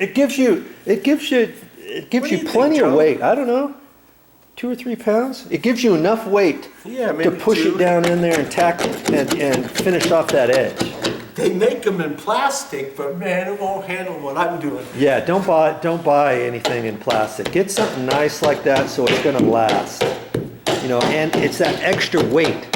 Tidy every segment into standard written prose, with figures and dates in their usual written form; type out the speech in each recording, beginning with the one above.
It gives you plenty of weight. I don't know, 2 or 3 pounds. It gives you enough weight to push it down in there and tack it and finish off that edge. They make them in plastic, but man, it won't handle what I'm doing. Yeah, don't buy anything in plastic. Get something nice like that so it's gonna last. You know, and it's that extra weight.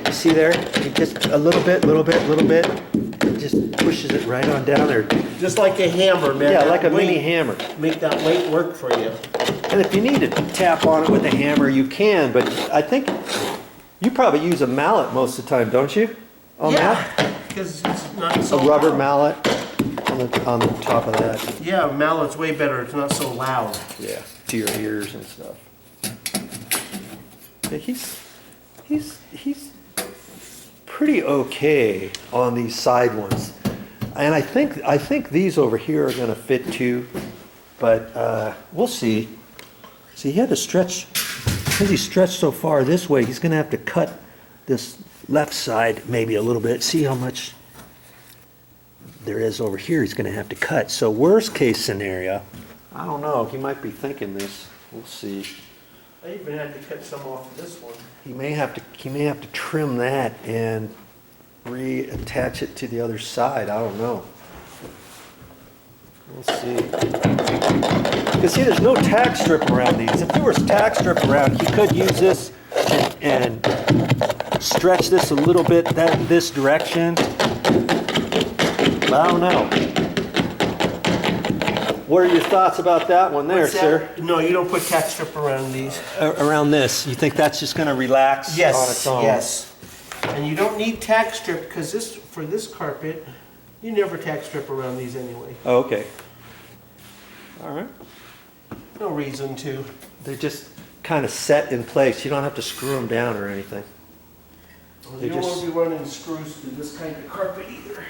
You see there? It just a little bit. It just pushes it right on down there. Just like a hammer, man. Yeah, like a mini hammer. Make that weight work for you. And if you need to tap on it with a hammer, you can, but I think you probably use a mallet most of the time, don't you? On Yeah, because it's not so a rubber loud. mallet on the top of that. Yeah, a mallet's way better. It's not so loud. Yeah, to your ears and stuff. Yeah, he's pretty okay on these side ones, and I think these over here are going to fit too, but we'll see. See, he had to stretch because he stretched so far this way. He's going to have to cut this left side maybe a little bit. See how much there is over here. He's going to have to cut. So worst case scenario, I don't know. He might be thinking this. We'll see. I even had to cut some off of this one. He may have to trim that and reattach it to the other side. I don't know. We'll see. You see, there's no tack strip around these. If there was tack strip around, he could use this and stretch this a little bit this direction. But I don't know. What are your thoughts about that one there, sir? No, you don't put tack strip around these. Around this, you think that's just going to relax on its own? Yes. And you don't need tack strip because for this carpet, you never tack strip around these anyway. Oh, okay. All right. No reason to. They're just kind of set in place. You don't have to screw them down or anything. Well, you don't want to be running screws through this kind of carpet either.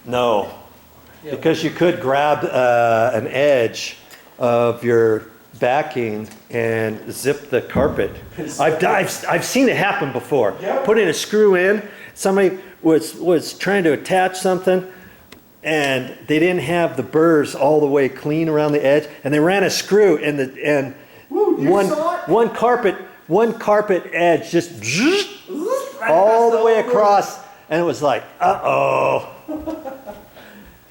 No. Yeah. Because you could grab an edge of your backing and zip the carpet. I've seen it happen before. Yep. Putting a screw in, somebody was trying to attach something and they didn't have the burrs all the way clean around the edge, and they ran a screw and one carpet edge just all the way across, and it was like, uh-oh.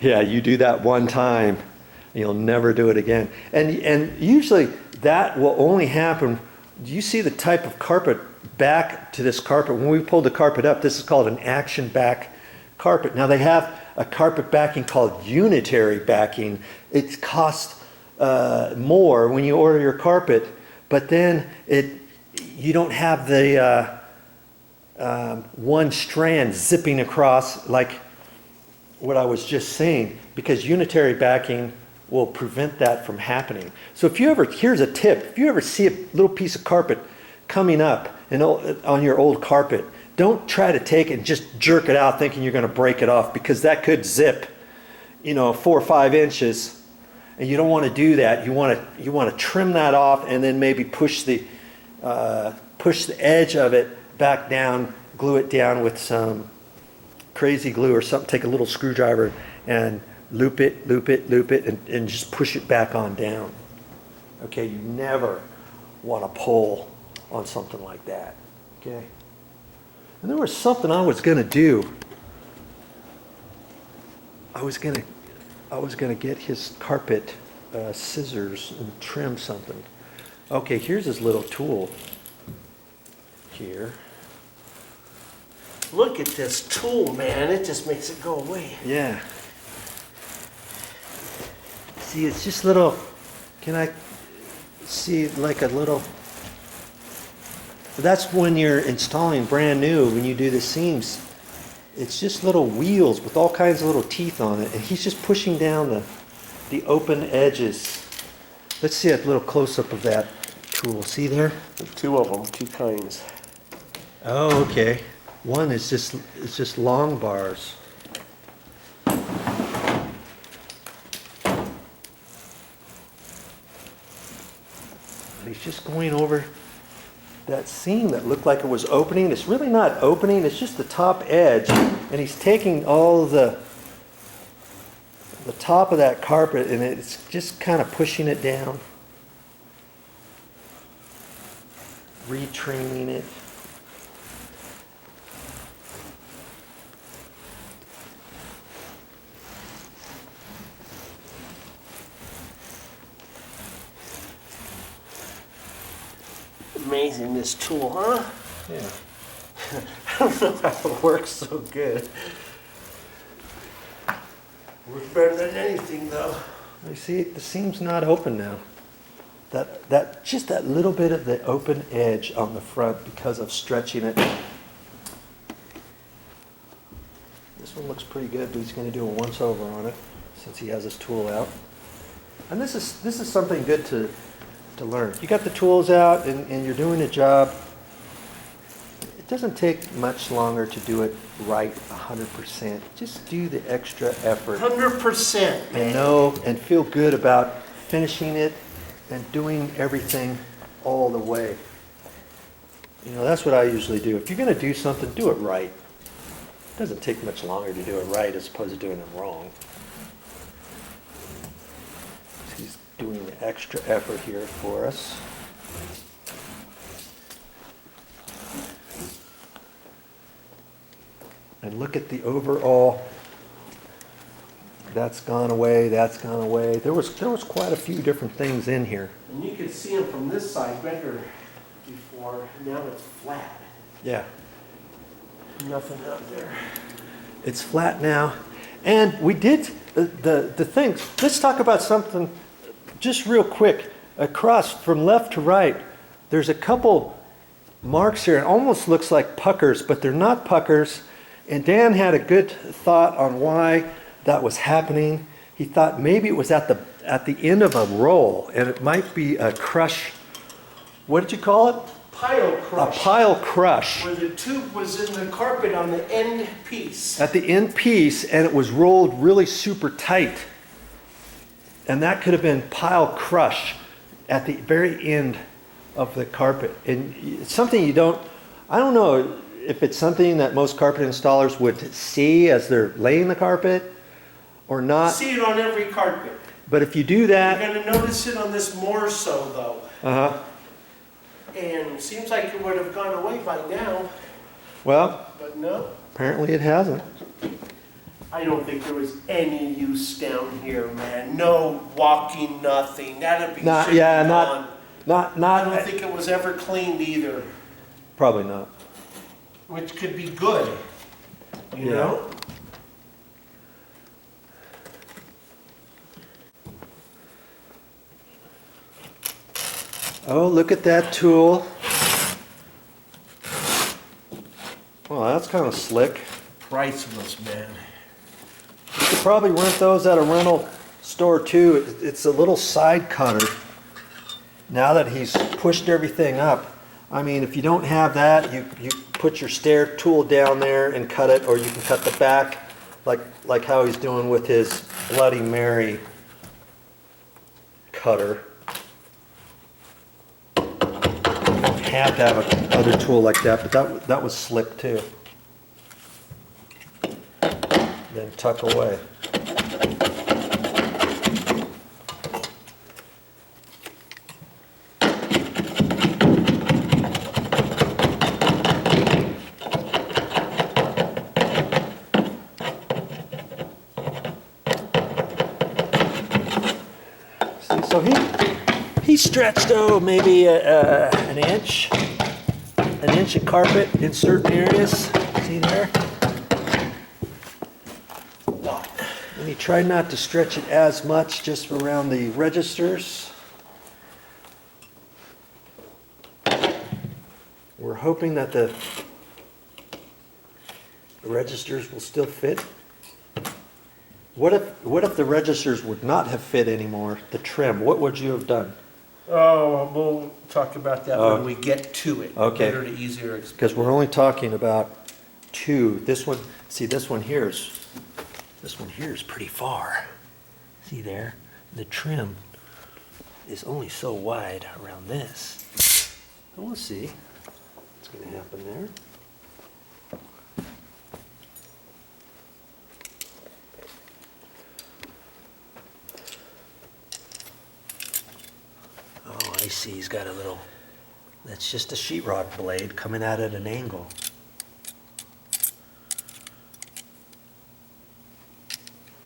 Yeah, you do that one time, you'll never do it again. And usually that will only happen. Do you see the type of carpet back to this carpet? When we pulled the carpet up, this is called an action back carpet. Now they have a carpet backing called unitary backing. It costs more when you order your carpet, but then you don't have the one strand zipping across like what I was just saying, because unitary backing will prevent that from happening. So here's a tip, if you ever see a little piece of carpet coming up on your old carpet, don't try to take it and just jerk it out thinking you're going to break it off, because that could zip, 4 or 5 inches, and you don't want to do that. You want to trim that off and then maybe push the edge of it back down, glue it down with some crazy glue or something. Take a little screwdriver and loop it, and just push it back on down. Okay, you never want to pull on something like that. Okay. And there was something I was going to do. I was going to get his carpet scissors and trim something. Okay, here's his little tool here. Look at this tool, man. It just makes it go away. Yeah. See, it's just little, can I see like a little, that's when you're installing brand new, when you do the seams. It's just little wheels with all kinds of little teeth on it, and he's just pushing down the open edges. Let's see a little close-up of that tool. See there? There's 2 of them, 2 kinds. Oh, okay. One is just long bars. And he's just going over that seam that looked like it was opening. It's really not opening, it's just the top edge. And he's taking all the top of that carpet and it's just kind of pushing it down. Retraining it. Amazing, this tool, huh? Yeah. I don't know how it works so good. Works better than anything, though. You see, the seam's not open now. Just that little bit of the open edge on the front because of stretching it. This one looks pretty good, but he's going to do a once over on it since he has his tool out. And this is something good to learn. You got the tools out and you're doing a job. It doesn't take much longer to do it right 100%. Just do the extra effort. 100%. And know and feel good about finishing it and doing everything all the way. You know, that's what I usually do. If you're going to do something, do it right. It doesn't take much longer to do it right as opposed to doing it wrong. He's doing the extra effort here for us. And look at the overall. That's gone away, that's gone away. There was quite a few different things in here. And you could see them from this side better before. Now it's flat. Yeah. Nothing out there. It's flat now. And we did the things. Let's talk about something just real quick. Across from left to right, there's a couple marks here. It almost looks like puckers, but they're not puckers. And Dan had a good thought on why that was happening. He thought maybe it was at the end of a roll, and it might be a crush. What did you call it? Pile crush. A pile crush. Where the tube was in the carpet on the end piece. At the end piece, and it was rolled really super tight. And that could have been pile crush at the very end of the carpet. And it's something I don't know if it's something that most carpet installers would see as they're laying the carpet or not. See it on every carpet. But if you do that, You're going to notice it on this more so, though. uh-huh. And it seems like it would have gone away by now, Well, but no. apparently it hasn't. I don't think there was any use down here, man. No walking, nothing. That'd be Not, should be yeah, gone. not, I don't think it was ever cleaned either, probably not. which could be good, you Yeah. know? Oh, look at that tool. Well, that's kind of slick. Priceless, man. You could probably rent those at a rental store too. It's a little side cutter. Now that he's pushed everything up, I mean, if you don't have that, you put your stair tool down there and cut it, or you can cut the back like how he's doing with his Bloody Mary cutter. You don't have to have another tool like that, but that was slick too. Then tuck away. See, so he stretched maybe an inch of carpet in certain areas. See there? And he tried not to stretch it as much, just around the registers. We're hoping that the registers will still fit. What if the registers would not have fit anymore, the trim? What would you have done? Oh, we'll talk about that when we get to it. Okay. Better to easier explain. Because we're only talking about two. This one, see, this one here is pretty far. See there? The trim is only so wide around this. And we'll see what's going to happen there. I see he's got a little, that's just a sheetrock blade coming out at an angle.